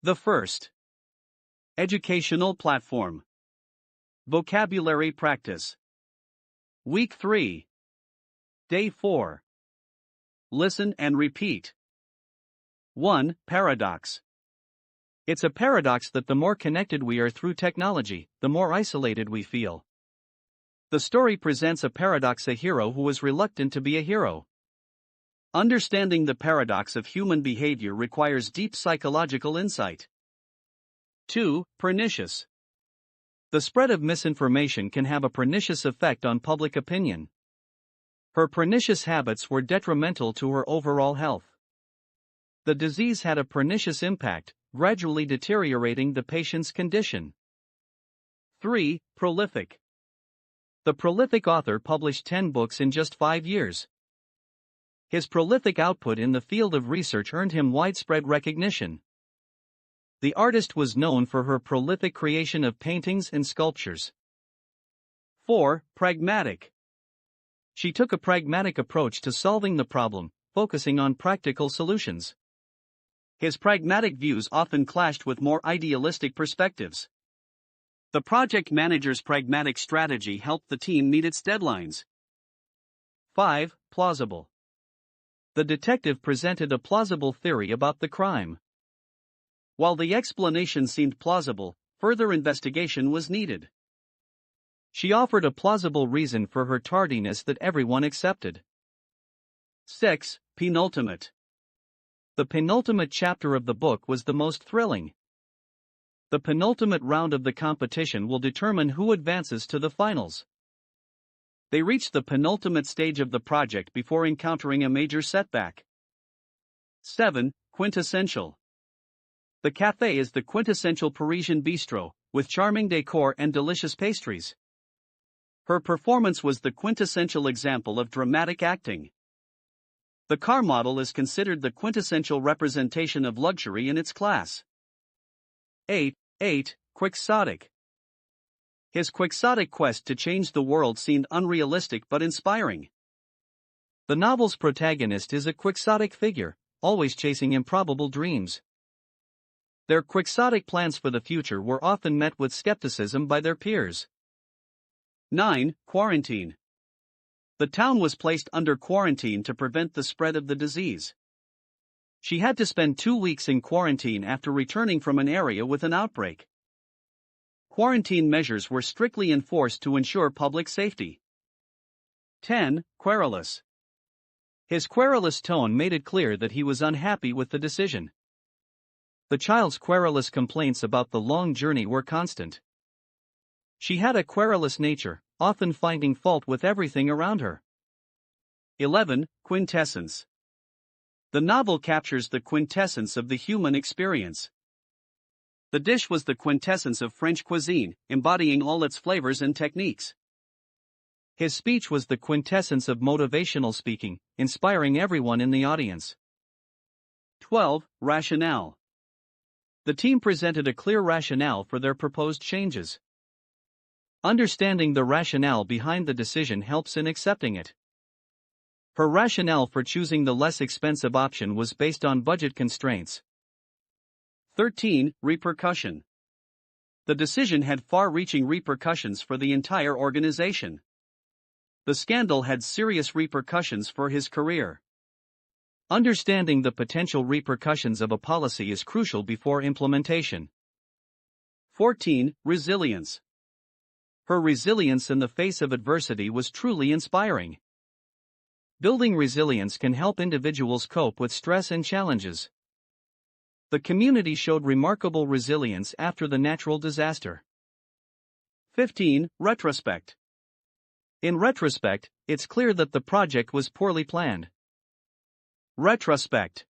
The first. Educational platform. Vocabulary practice. Week 3. Day 4. Listen and repeat. 1. Paradox. It's a paradox that the more connected we are through technology, the more isolated we feel. The story presents a paradox: a hero who was reluctant to be a hero. Understanding the paradox of human behavior requires deep psychological insight. 2. Pernicious. The spread of misinformation can have a pernicious effect on public opinion. Her pernicious habits were detrimental to her overall health. The disease had a pernicious impact, gradually deteriorating the patient's condition. 3. Prolific. The prolific author published 10 books in just 5 years. His prolific output in the field of research earned him widespread recognition. The artist was known for her prolific creation of paintings and sculptures. 4. Pragmatic. She took a pragmatic approach to solving the problem, focusing on practical solutions. His pragmatic views often clashed with more idealistic perspectives. The project manager's pragmatic strategy helped the team meet its deadlines. 5. Plausible. The detective presented a plausible theory about the crime. While the explanation seemed plausible, further investigation was needed. She offered a plausible reason for her tardiness that everyone accepted. 6. Penultimate. The penultimate chapter of the book was the most thrilling. The penultimate round of the competition will determine who advances to the finals. They reached the penultimate stage of the project before encountering a major setback. 7. Quintessential. The café is the quintessential Parisian bistro, with charming decor and delicious pastries. Her performance was the quintessential example of dramatic acting. The car model is considered the quintessential representation of luxury in its class. 8. Quixotic. His quixotic quest to change the world seemed unrealistic but inspiring. The novel's protagonist is a quixotic figure, always chasing improbable dreams. Their quixotic plans for the future were often met with skepticism by their peers. 9. Quarantine. The town was placed under quarantine to prevent the spread of the disease. She had to spend 2 weeks in quarantine after returning from an area with an outbreak. Quarantine measures were strictly enforced to ensure public safety. 10. Querulous. His querulous tone made it clear that he was unhappy with the decision. The child's querulous complaints about the long journey were constant. She had a querulous nature, often finding fault with everything around her. 11. Quintessence. The novel captures the quintessence of the human experience. The dish was the quintessence of French cuisine, embodying all its flavors and techniques. His speech was the quintessence of motivational speaking, inspiring everyone in the audience. 12. Rationale. The team presented a clear rationale for their proposed changes. Understanding the rationale behind the decision helps in accepting it. Her rationale for choosing the less expensive option was based on budget constraints. 13. Repercussion. The decision had far-reaching repercussions for the entire organization. The scandal had serious repercussions for his career. Understanding the potential repercussions of a policy is crucial before implementation. 14. Resilience. Her resilience in the face of adversity was truly inspiring. Building resilience can help individuals cope with stress and challenges. The community showed remarkable resilience after the natural disaster. 15. Retrospect. In retrospect, it's clear that the project was poorly planned. Retrospect.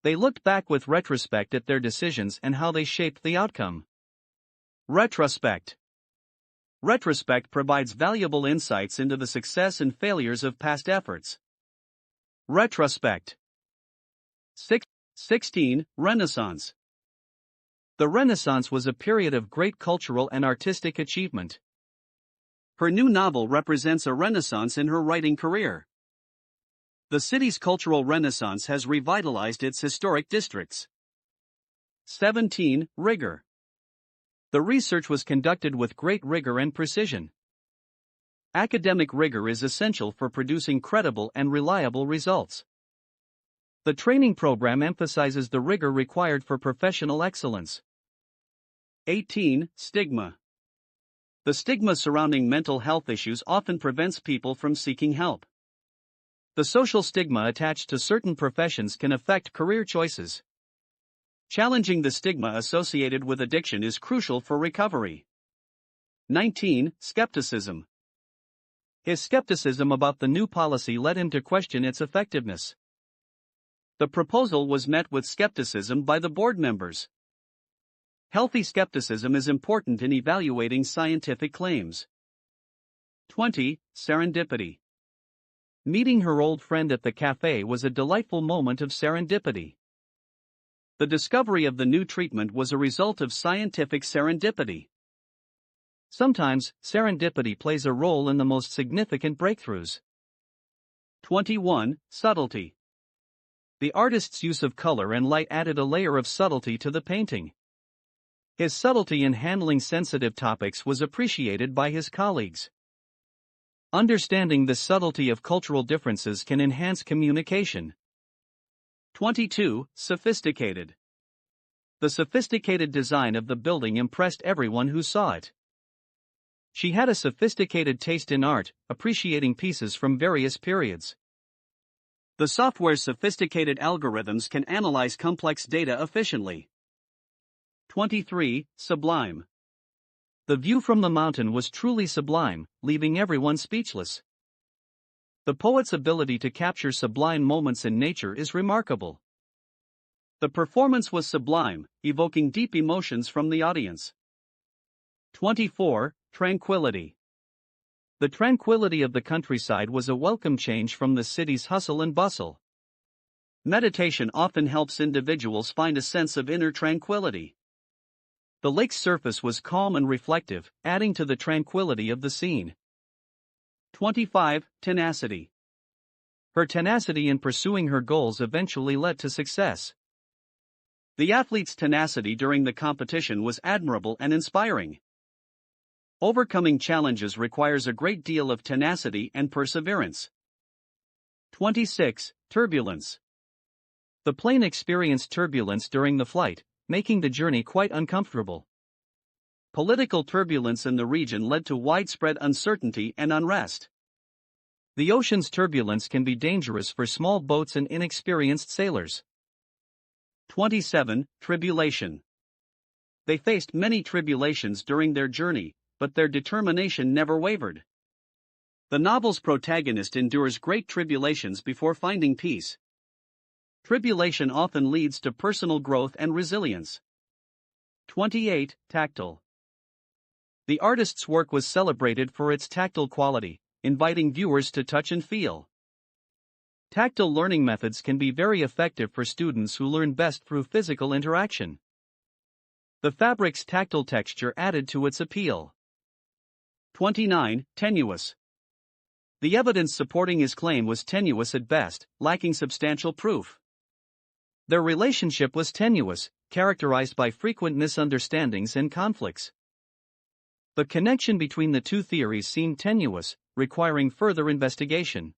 They looked back with retrospect at their decisions and how they shaped the outcome. Retrospect. Retrospect provides valuable insights into the success and failures of past efforts. Retrospect. 16. Renaissance. The Renaissance was a period of great cultural and artistic achievement. Her new novel represents a renaissance in her writing career. The city's cultural renaissance has revitalized its historic districts. 17. Rigor. The research was conducted with great rigor and precision. Academic rigor is essential for producing credible and reliable results. The training program emphasizes the rigor required for professional excellence. 18. Stigma. The stigma surrounding mental health issues often prevents people from seeking help. The social stigma attached to certain professions can affect career choices. Challenging the stigma associated with addiction is crucial for recovery. 19. Skepticism. His skepticism about the new policy led him to question its effectiveness. The proposal was met with skepticism by the board members. Healthy skepticism is important in evaluating scientific claims. 20. Serendipity. Meeting her old friend at the cafe was a delightful moment of serendipity. The discovery of the new treatment was a result of scientific serendipity. Sometimes, serendipity plays a role in the most significant breakthroughs. 21. Subtlety. The artist's use of color and light added a layer of subtlety to the painting. His subtlety in handling sensitive topics was appreciated by his colleagues. Understanding the subtlety of cultural differences can enhance communication. 22. Sophisticated. The sophisticated design of the building impressed everyone who saw it. She had a sophisticated taste in art, appreciating pieces from various periods. The software's sophisticated algorithms can analyze complex data efficiently. 23. Sublime. The view from the mountain was truly sublime, leaving everyone speechless. The poet's ability to capture sublime moments in nature is remarkable. The performance was sublime, evoking deep emotions from the audience. 24. Tranquility. The tranquility of the countryside was a welcome change from the city's hustle and bustle. Meditation often helps individuals find a sense of inner tranquility. The lake's surface was calm and reflective, adding to the tranquility of the scene. 25. Tenacity. Her tenacity in pursuing her goals eventually led to success. The athlete's tenacity during the competition was admirable and inspiring. Overcoming challenges requires a great deal of tenacity and perseverance. 26. Turbulence. The plane experienced turbulence during the flight, making the journey quite uncomfortable. Political turbulence in the region led to widespread uncertainty and unrest. The ocean's turbulence can be dangerous for small boats and inexperienced sailors. 27. Tribulation. They faced many tribulations during their journey, but their determination never wavered. The novel's protagonist endures great tribulations before finding peace. Tribulation often leads to personal growth and resilience. 28. Tactile. The artist's work was celebrated for its tactile quality, inviting viewers to touch and feel. Tactile learning methods can be very effective for students who learn best through physical interaction. The fabric's tactile texture added to its appeal. 29. Tenuous. The evidence supporting his claim was tenuous at best, lacking substantial proof. Their relationship was tenuous, characterized by frequent misunderstandings and conflicts. The connection between the two theories seemed tenuous, requiring further investigation.